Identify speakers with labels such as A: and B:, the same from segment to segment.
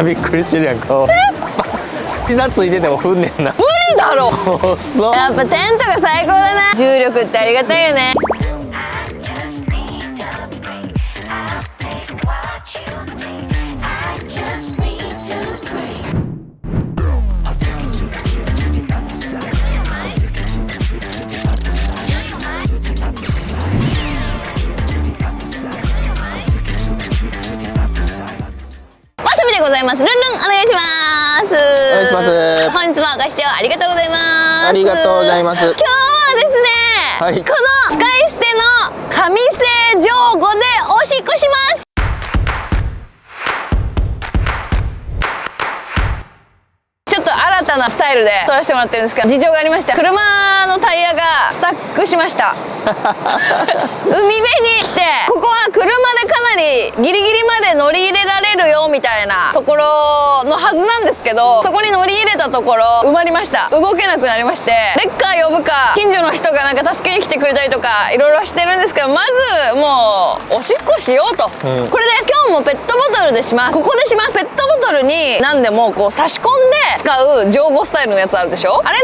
A: びっくりしてるやん顔。膝ついてても踏んねんな。
B: 無理だろ。
A: 遅っ。
B: やっぱテントが最高だな。重力ってありがたいよね。ございます。ルンルンお願いします。
A: お願いします。
B: 本日もご視聴ありがとうございます。
A: ありがとうございます。
B: 今日はですね、
A: はい、
B: この使い捨ての紙製上後でおしっこします。ちょっと新たなスタイルで撮らせてもらってるんですけど、事情がありまして、車のタイヤがスタックしました海辺に来て、ここは車でかなりギリギリまで乗り入れられるよみたいなところのはずなんですけど、そこに乗り入れたところ埋まりました。動けなくなりまして、レッカー呼ぶか近所の人がなんか助けに来てくれたりとかいろいろしてるんですけど、まずもうおしっこしようと、これです。今日もペットボトルでします。ここでします。ペットボトルに何でもこう差し込んで使う上後スタイルのやつあるでしょ。あれ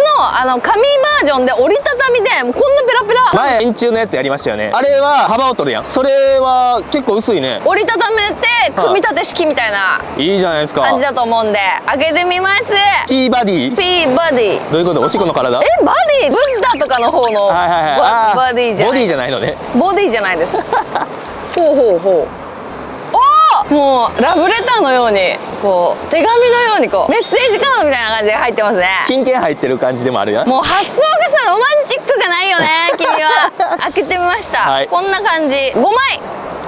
B: の紙バージョンで折りたたみでもうこんなペラペラ。
A: 前円柱のやつやりましたよね。あれは幅を取るやん。それは結構薄いね。
B: 折りたためて組み立て式みたいない
A: いじゃないですか。
B: 感じだと思うんで開けてみます。
A: P バディ。
B: P バディ。
A: どういうこと？おしっこの体？
B: バディ、ブッダとかの方のバディじゃない。
A: ボディじゃないのね。
B: ボディじゃないですほうほうほう。もうラブレターのようにこう手紙のようにこうメッセージカードみたいな感じで入ってますね。
A: 金券入ってる感じでもあるやん。
B: もう発想がさロマンチックがないよね君は開けてみました、はい、こんな感じ。5枚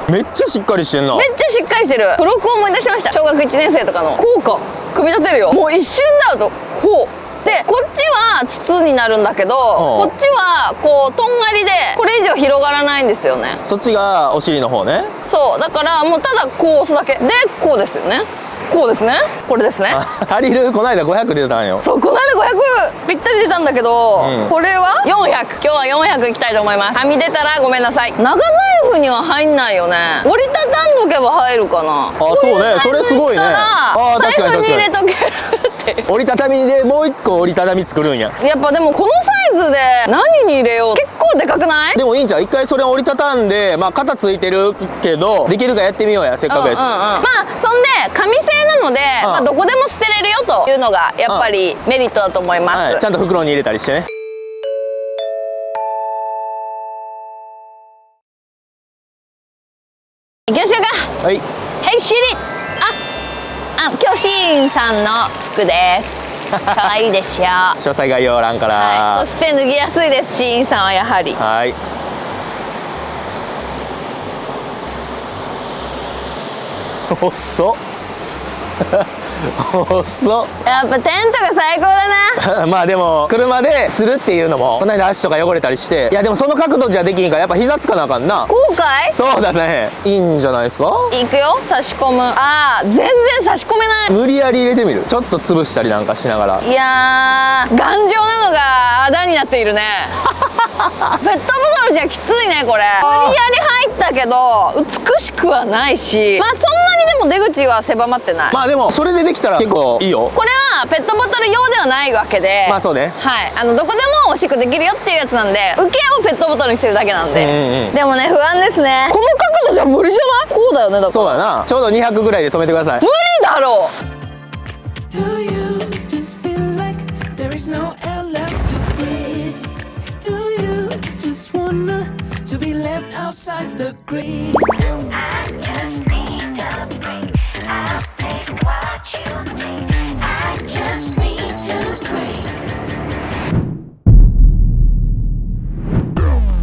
A: めっちゃしっかりしてんな。
B: めっちゃしっかりしてる。付録を思い出しました。小学1年生とかの効果組み立てるよ。もう一瞬だよと。ほうで、こっちは筒になるんだけど、こっちはこうとんがりでこれ以上広がらないんですよね。
A: そっちがお尻の方ね。
B: そうだからもうただこう押すだけでこうですよね。こうですね。これですね。
A: 足りる。この間500出たんよ。
B: そう、この間500ぴったり出たんだけど、これは400。今日は400いきたいと思います。はみ出たらごめんなさい。長財布には入んないよね。折りたたんどけば入るかな。
A: あ、そうね。それすごいね。あ、確かに確かに。
B: 財布に入れとけるって。
A: 折りたたみでもう一個折りたたみ作るんや。
B: やっぱでもこのサイズで何に入れよう。結構でかくない？
A: でもいいんちゃう。一回それ折りたたんで、まあ肩ついてるけどできるかやってみようや。せっかくやし。
B: まあそんで紙製なので、まあどこでも捨てれるよというのがやっぱりメリットだと思います。
A: はい、ちゃんと袋に入れたりしてね。
B: 行きましょうか。
A: はい。
B: ヘイシリ。今日シーンさんの服です。可愛いでしょ。
A: 詳細概要欄から。
B: はい。そして脱ぎやすいです。シーンさんはやはり。
A: はい。遅っ遅っ。
B: やっぱテントが最高だな
A: まあでも車でするっていうのもこの間足とか汚れたりして、いやでもその角度じゃできんからやっぱ膝つかなあかんな。
B: 後悔？
A: そうだね。いいんじゃないですか。
B: いくよ。差し込む。全然差し込めない。
A: 無理やり入れてみる。ちょっと潰したりなんかしながら。
B: いやー、頑丈なのがあだになっているねペットボトルじゃきついねこれ。無理やり入ったけど美しくはないし、まあそんなにでも出口は狭まってない。
A: まあでもそれでできたら結構いいよ。
B: これはペットボトル用ではないわけで、
A: まあそうね。
B: はい、どこでもおしっこできるよっていうやつなんで、受けをペットボトルにしてるだけなんで、でもね不安ですね。この角度じゃ無理じゃない？こうだよね。だから
A: そうだな。ちょうど200ぐらいで止めてください。
B: 無理だろう。
C: Do you just feel like there is no air left to breathe? Do you just wanna to be left outside the grave?
D: I just need a break. I'll take what you need. I just need to break.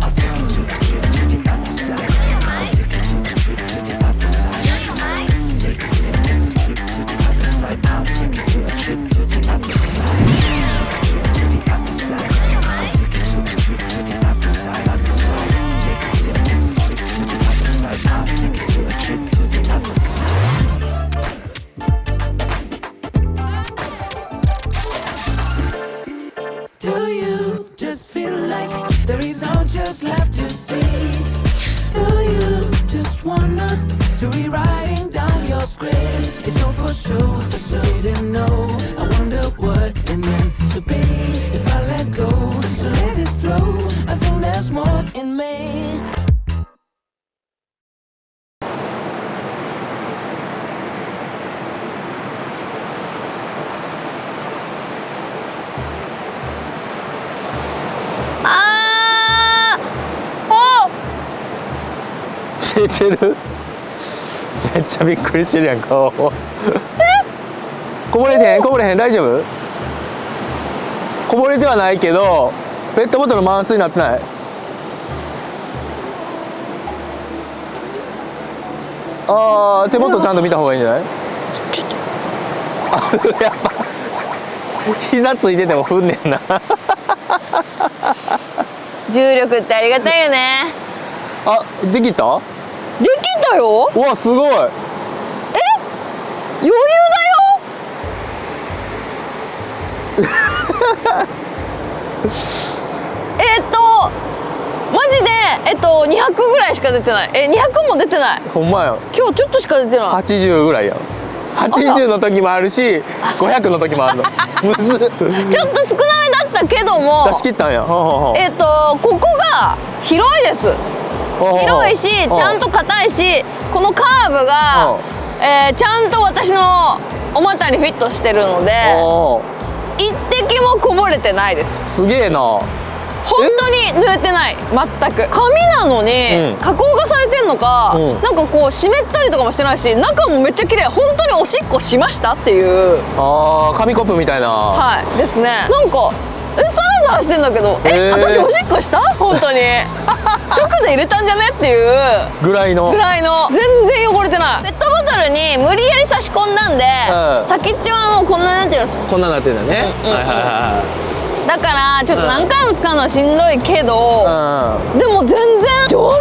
C: I'll take you to the trip to the other side. I'll take you to the trip to the other side. Take a step, let's trip to the other side. I'll take you to a trip to the other side. To the other side. I'll take you to a trip to the other side. Other side. Take a step, let's trip to the other side. I'll take you to a trip to great. It's all for sure. So didn't know. I wonder what it meant to be. If I let go, so let it flow. I think there's more in me.
A: 出てるめっちゃびっくりしてるやん顔こぼれてへんこぼれへん大丈夫こぼれてはないけどペットボトル満水になってないあー手元ちゃんと見た方がいいんじゃないあやっぱ膝ついてても踏んねんな
B: 重力ってありがたいよね。
A: あできた
B: できたよ。
A: うわすごい
B: 余裕だよマジで200ぐらいしか出てない。200も出てない。
A: ほんまや
B: 今日ちょっとしか出てない。
A: 80ぐらいやん80の時もあるし500の時もあるのむずっ
B: ちょっと少なめだったけども
A: 出し切ったんや
B: ここが広いです。広いしちゃんと硬いしこのカーブがちゃんと私のお股にフィットしてるので一滴もこぼれてないです。
A: すげえな
B: 本当に濡れてない。全く紙なのに、加工がされてんのか、なんかこう湿ったりとかもしてないし中もめっちゃ綺麗。本当におしっこしましたっていう
A: 紙コップみたいな
B: はいですね。なんかサラサラしてんだけど私おしっこした本当に直で入れたんじゃねっていう
A: ぐらいの
B: 全然汚れてない。ペットボトルに無理やり差し込んだんで、先っちょはもうこんなになってるんです。
A: こんなになってるんだね
B: だからちょっと何回も使うのはしんどいけど、でも全然丈夫だ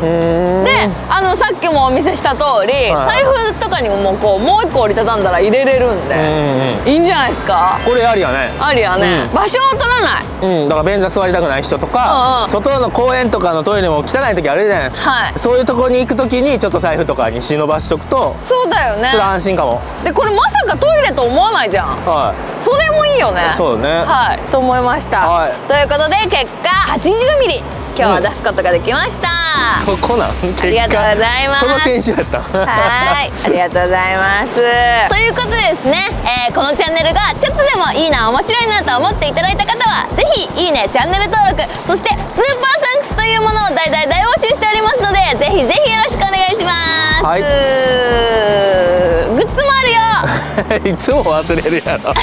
B: ね。でさっきもお見せした通り、財布とかにももう一個折りたたんだら入れれるんで、いいんじゃないですか。
A: これありやね
B: ありやね、場所を取らない。
A: だから便座座りたくない人とか、外の公園とかのトイレも汚い時あるじゃないですか、そういうところに行く時にちょっと財布とかに忍ばしとくと
B: そうだよね、
A: ちょっと安心かも。
B: でこれまさかトイレと思わないじゃん。それもいいよね。
A: そうだね
B: はいと思いました、ということで結果80ミリ今日は出すことができました、
A: そこなん
B: ありがとうございます。
A: そのテンションやった
B: はいありがとうございますということでですね、このチャンネルがちょっとでもいいな面白いなと思っていただいた方はぜひいいねチャンネル登録そしてスーパーサンクスというものを大募集しておりますのでぜひぜひよろしくお願いします、グッズもあるよ
A: いつも忘れるやろ